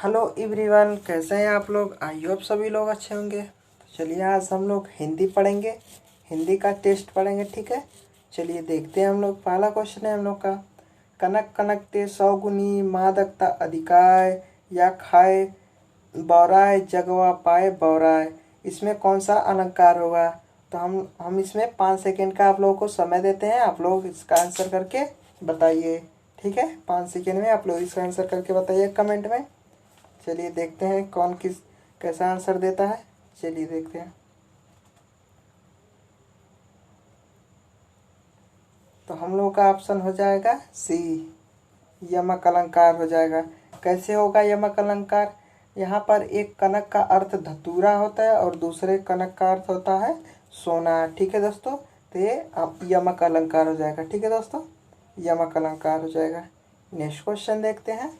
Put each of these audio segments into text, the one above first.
Hello everyone, कैसे हैं आप लोग। आई होप सभी लोग अच्छे होंगे। तो चलिए आज हम लोग हिंदी पढ़ेंगे, हिंदी का टेस्ट पढ़ेंगे। ठीक है, चलिए देखते हैं हम लोग। पहला क्वेश्चन है हम लोग का, कनक कनकते सौगुनी मादकता अधिकाय या खाए बौराय जगवा पाए बौराय। इसमें कौन सा अलंकार होगा। तो हम इसमें 5 सेकेंड का आप लोगों को समय देते हैं, आप लोग इसका आंसर करके बताइए। ठीक है, 5 सेकेंड में आप लोग इसका आंसर करके बताइए कमेंट में। चलिए देखते हैं कौन किस कैसा आंसर देता है। चलिए देखते हैं। तो हम लोगों का ऑप्शन हो जाएगा सी, यमक अलंकार हो जाएगा। कैसे होगा यमक अलंकार। यहाँ पर एक कनक का अर्थ धतूरा होता है और दूसरे कनक का अर्थ होता है सोना। ठीक है दोस्तों, तो ये यमक अलंकार हो जाएगा। ठीक है दोस्तों, यमक अलंकार हो जाएगा। नेक्स्ट क्वेश्चन देखते हैं।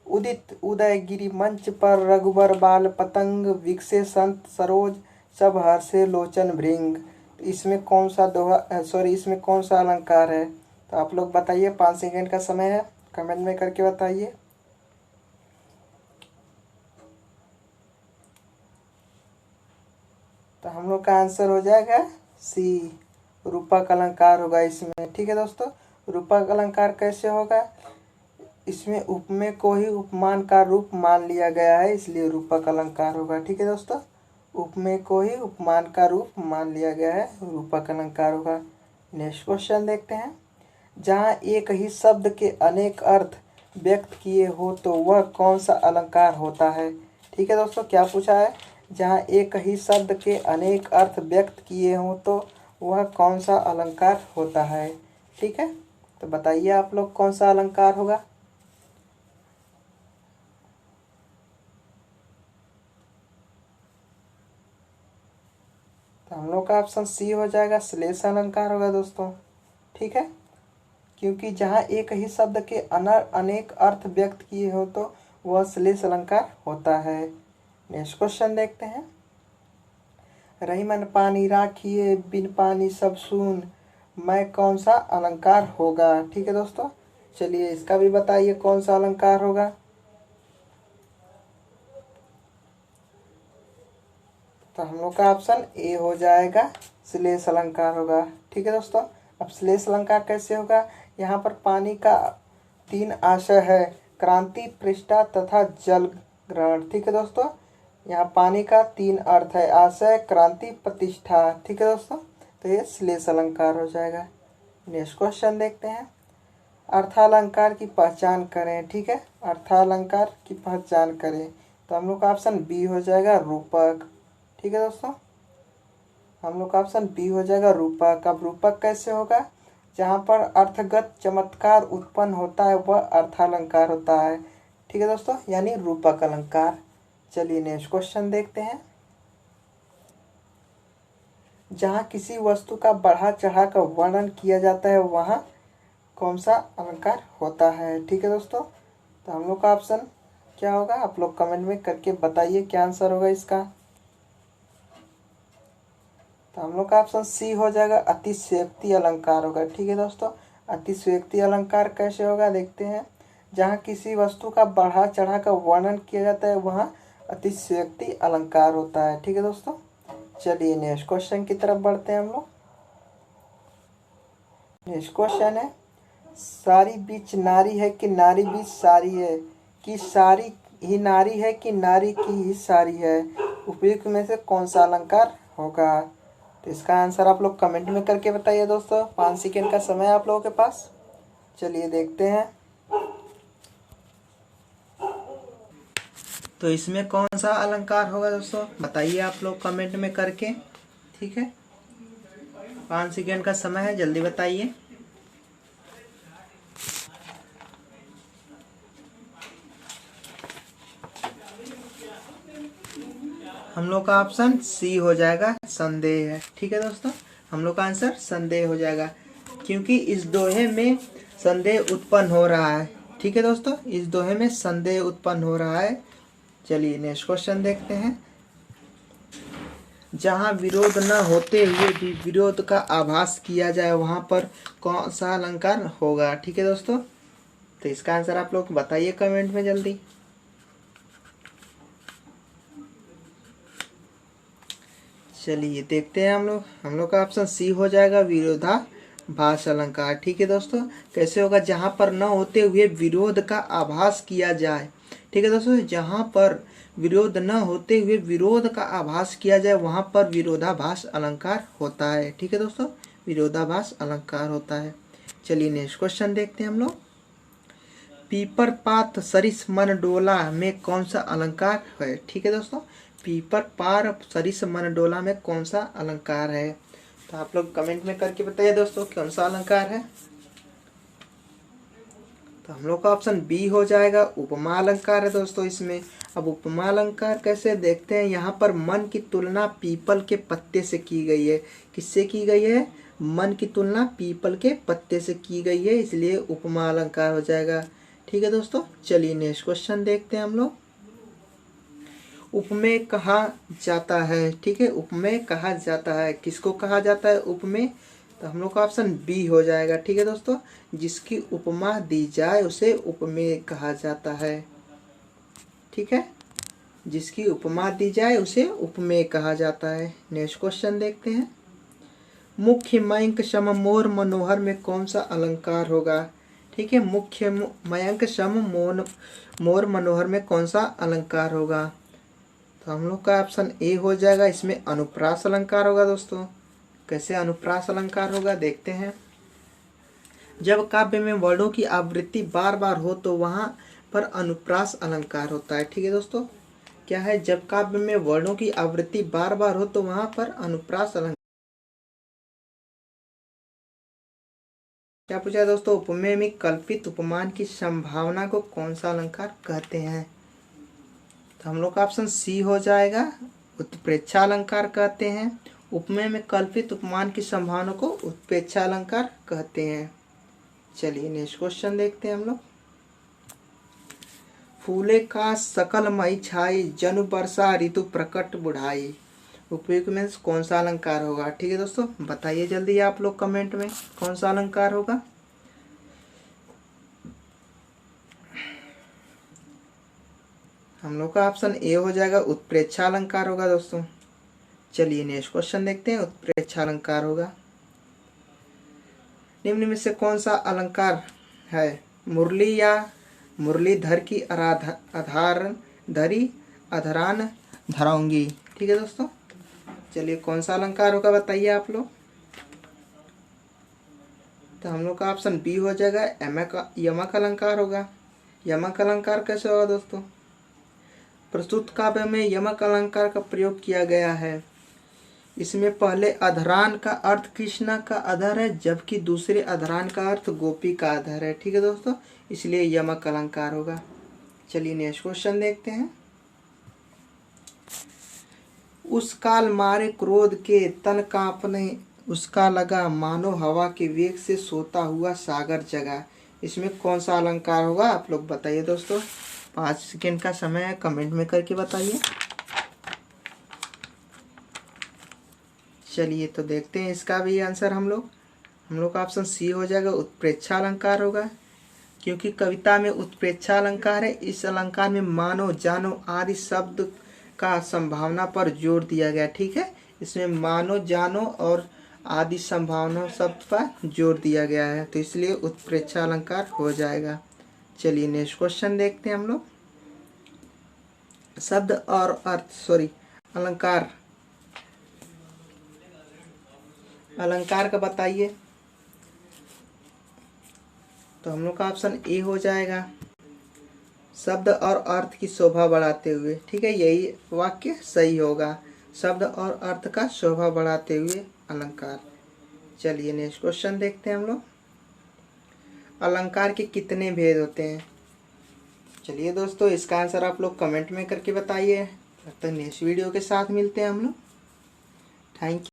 उदित उदय गिरि मंच पर रघुबर बाल पतंग विकसे संत सरोज सब हर्षे लोचन भृंग। तो इसमें कौन सा दोहा इसमें कौन सा अलंकार है। तो आप लोग बताइए, 5 सेकेंड का समय है, कमेंट में करके बताइए। तो हम लोग का आंसर हो जाएगा सी, रूपक अलंकार होगा इसमें। ठीक है दोस्तों, रूपक अलंकार कैसे होगा। इसमें उपमेय को ही उपमान का रूप मान लिया गया है, इसलिए रूपक अलंकार होगा। ठीक है दोस्तों, उपमेय को ही उपमान का रूप मान लिया गया है, रूपक अलंकार होगा। नेक्स्ट क्वेश्चन देखते हैं। जहाँ एक ही शब्द के अनेक अर्थ व्यक्त किए हो तो वह कौन सा अलंकार होता है। ठीक है दोस्तों, क्या पूछा है। जहाँ एक ही शब्द के अनेक अर्थ व्यक्त किए हों तो वह कौन सा अलंकार होता है। ठीक है, तो बताइए आप लोग कौन सा अलंकार होगा। तो हम लोग का ऑप्शन सी हो जाएगा, श्लेष अलंकार होगा दोस्तों। ठीक है, क्योंकि जहाँ एक ही शब्द के अनेक अर्थ व्यक्त किए हो तो वह श्लेष अलंकार होता है। नेक्स्ट क्वेश्चन देखते हैं। रही मन पानी राखिए बिन पानी सब सून, मैं कौन सा अलंकार होगा। ठीक है दोस्तों, चलिए इसका भी बताइए कौन सा अलंकार होगा। तो हम लोग का ऑप्शन ए हो जाएगा, श्लेष अलंकार होगा। ठीक है दोस्तों, अब श्लेष अलंकार कैसे होगा। यहाँ पर पानी का 3 आशय है, क्रांति, पृष्ठा तथा जल ग्रहण। ठीक है दोस्तों, यहाँ पानी का 3 अर्थ है, आशय, क्रांति, प्रतिष्ठा। ठीक है दोस्तों, तो ये श्लेष अलंकार हो जाएगा। नेक्स्ट क्वेश्चन देखते हैं। अर्थालंकार की पहचान करें। ठीक है, अर्थालंकार की पहचान करें। तो हम लोग का ऑप्शन बी हो जाएगा, रूपक। ठीक है दोस्तों, हम लोग का ऑप्शन बी हो जाएगा, रूपक। अब रूपक कैसे होगा। जहाँ पर अर्थगत चमत्कार उत्पन्न होता है वह अर्थालंकार होता है। ठीक है दोस्तों, यानी रूपक अलंकार। चलिए नेक्स्ट क्वेश्चन देखते हैं। जहाँ किसी वस्तु का बढ़ा चढ़ा कर वर्णन किया जाता है वहाँ कौन सा अलंकार होता है। ठीक है दोस्तों, तो हम लोग का ऑप्शन क्या होगा, आप लोग कमेंट में करके बताइए क्या आंसर होगा इसका। तो हम लोग का ऑप्शन सी हो जाएगा, अतिशयोक्ति अलंकार होगा। ठीक है दोस्तों, अतिशयोक्ति अलंकार कैसे होगा देखते हैं। जहाँ किसी वस्तु का बढ़ा चढ़ा कर वर्णन किया जाता है वहाँ अतिशयोक्ति अलंकार होता है। ठीक है दोस्तों, चलिए नेक्स्ट क्वेश्चन की तरफ बढ़ते हैं हम लोग। नेक्स्ट क्वेश्चन है, सारी बीच नारी है कि नारी बीच सारी है, कि सारी ही नारी है कि नारी की ही सारी है। उपयुक्त में से कौन सा अलंकार होगा। तो इसका आंसर आप लोग कमेंट में करके बताइए दोस्तों। 5 सेकेंड का समय है आप लोगों के पास। चलिए देखते हैं। तो इसमें कौन सा अलंकार होगा दोस्तों, बताइए आप लोग कमेंट में करके। ठीक है, 5 सेकेंड का समय है, जल्दी बताइए। हम लोग का ऑप्शन सी हो जाएगा, संदेह है। ठीक है दोस्तों, हम लोग का आंसर संदेह हो जाएगा, क्योंकि इस दोहे में संदेह उत्पन्न हो रहा है। ठीक है दोस्तों, इस दोहे में संदेह उत्पन्न हो रहा है। चलिए नेक्स्ट क्वेश्चन देखते हैं। जहाँ विरोध न होते हुए भी विरोध का आभास किया जाए वहाँ पर कौन सा अलंकार होगा। ठीक है दोस्तों, तो इसका आंसर आप लोग बताइए कमेंट में जल्दी। चलिए देखते हैं हम लोग का ऑप्शन सी हो जाएगा विरोधाभास अलंकार। ठीक है दोस्तों, कैसे होगा? जहाँ पर न होते हुए विरोध का आभास किया जाए। ठीक है दोस्तों, जहाँ पर विरोध न होते हुए विरोध का आभास किया जाए वहाँ पर विरोधाभास अलंकार होता है। ठीक है दोस्तों, विरोधाभास अलंकार होता है। चलिए नेक्स्ट क्वेश्चन देखते हैं हम लोग। पीपर पात सरिस मन डोला में कौन सा अलंकार है? ठीक है दोस्तों, पीपर पार सरिस मन डोला में कौन सा अलंकार है? तो आप लोग कमेंट में करके बताइए दोस्तों कौन सा अलंकार है। तो हम लोग का ऑप्शन बी हो जाएगा, उपमा अलंकार है दोस्तों इसमें। अब उपमा अलंकार कैसे देखते हैं। यहाँ पर मन की तुलना पीपल के पत्ते से की गई है। किससे की गई है? मन की तुलना पीपल के पत्ते से की गई है, इसलिए उपमा अलंकार हो जाएगा। ठीक है दोस्तों, चलिए नेक्स्ट क्वेश्चन देखते हैं हम लोग। उपमेय कहा जाता है। ठीक है, उपमेय कहा जाता है, किसको कहा जाता है उपमेय? तो हम लोग का ऑप्शन बी हो जाएगा। ठीक है दोस्तों, जिसकी उपमा दी जाए उसे उपमेय कहा जाता है। ठीक है, जिसकी उपमा दी जाए उसे उपमेय कहा जाता है। नेक्स्ट क्वेश्चन देखते हैं। मुख्य मयंक सम मोर मनोहर में कौन सा अलंकार होगा? ठीक है, मुख्य मयंक सम मोर मनोहर में कौन सा अलंकार होगा? तो हम लोग का ऑप्शन ए हो जाएगा, इसमें अनुप्रास अलंकार होगा दोस्तों। कैसे अनुप्रास अलंकार होगा देखते हैं। जब काव्य में वर्णों की आवृत्ति बार बार हो तो वहां पर अनुप्रास अलंकार होता है। ठीक है दोस्तों, क्या है? जब काव्य में वर्णों की आवृत्ति बार बार हो तो वहां पर अनुप्रास अलंकार। क्या पूछा है दोस्तों? उपमेय में कल्पित उपमान की संभावना को कौन सा अलंकार कहते हैं? तो हम लोग का ऑप्शन सी हो जाएगा, उत्प्रेक्षा अलंकार कहते हैं। उपमेय में कल्पित उपमान की संभावना को उत्प्रेक्षा अलंकार कहते हैं। चलिए नेक्स्ट क्वेश्चन देखते हैं हम लोग। फूले का सकल मई छाई जनु वर्षा ऋतु प्रकट बुढ़ाई। उपयुक्त में कौन सा अलंकार होगा? ठीक है दोस्तों, बताइए जल्दी आप लोग कमेंट में कौन सा अलंकार होगा। हम लोग का ऑप्शन ए हो जाएगा, उत्प्रेक्षा अलंकार होगा दोस्तों। चलिए नेक्स्ट क्वेश्चन देखते हैं। उत्प्रेक्षा अलंकार होगा। निम्न में से कौन सा अलंकार है? मुरली या मुरलीधर की आधार धरी अधरान धराऊंगी। ठीक है दोस्तों, चलिए कौन सा अलंकार होगा बताइए आप लोग। तो हम लोग का ऑप्शन बी हो जाएगा, यमक अलंकार होगा। यमक अलंकार कैसे होगा दोस्तों? प्रस्तुत काव्य में यमक अलंकार का प्रयोग किया गया है। इसमें पहले अधरान का अर्थ कृष्णा का अधर है, जबकि दूसरे अधरान का अर्थ गोपी का अधर है। ठीक है दोस्तों, इसलिए यमक अलंकार होगा। चलिए नेक्स्ट क्वेश्चन देखते हैं। उस काल मारे क्रोध के तन कांपने उसका लगा मानो हवा के वेग से सोता हुआ सागर जगा। इसमें कौन सा अलंकार होगा आप लोग बताइए दोस्तों। 5 सेकेंड का समय है, कमेंट में करके बताइए। चलिए तो देखते हैं इसका भी आंसर। हम लोग का ऑप्शन सी हो जाएगा, उत्प्रेक्षा अलंकार होगा। क्योंकि कविता में उत्प्रेक्षा अलंकार है, इस अलंकार में मानो जानो आदि शब्द का संभावना पर जोर दिया गया। ठीक है, इसमें मानो जानो और आदि संभावना शब्द पर जोर दिया गया है, तो इसलिए उत्प्रेक्षा अलंकार हो जाएगा। चलिए नेक्स्ट क्वेश्चन देखते हैं हम लोग। शब्द और अर्थ अलंकार का बताइए। तो हम लोग का ऑप्शन ए हो जाएगा, शब्द और अर्थ की शोभा बढ़ाते हुए। ठीक है, यही वाक्य सही होगा, शब्द और अर्थ का शोभा बढ़ाते हुए अलंकार। चलिए नेक्स्ट क्वेश्चन देखते हैं हम लोग। अलंकार के कितने भेद होते हैं? चलिए दोस्तों, इसका आंसर आप लोग कमेंट में करके बताइए। तब तक नेक्स्ट वीडियो के साथ मिलते हैं हम लोग। Thank you.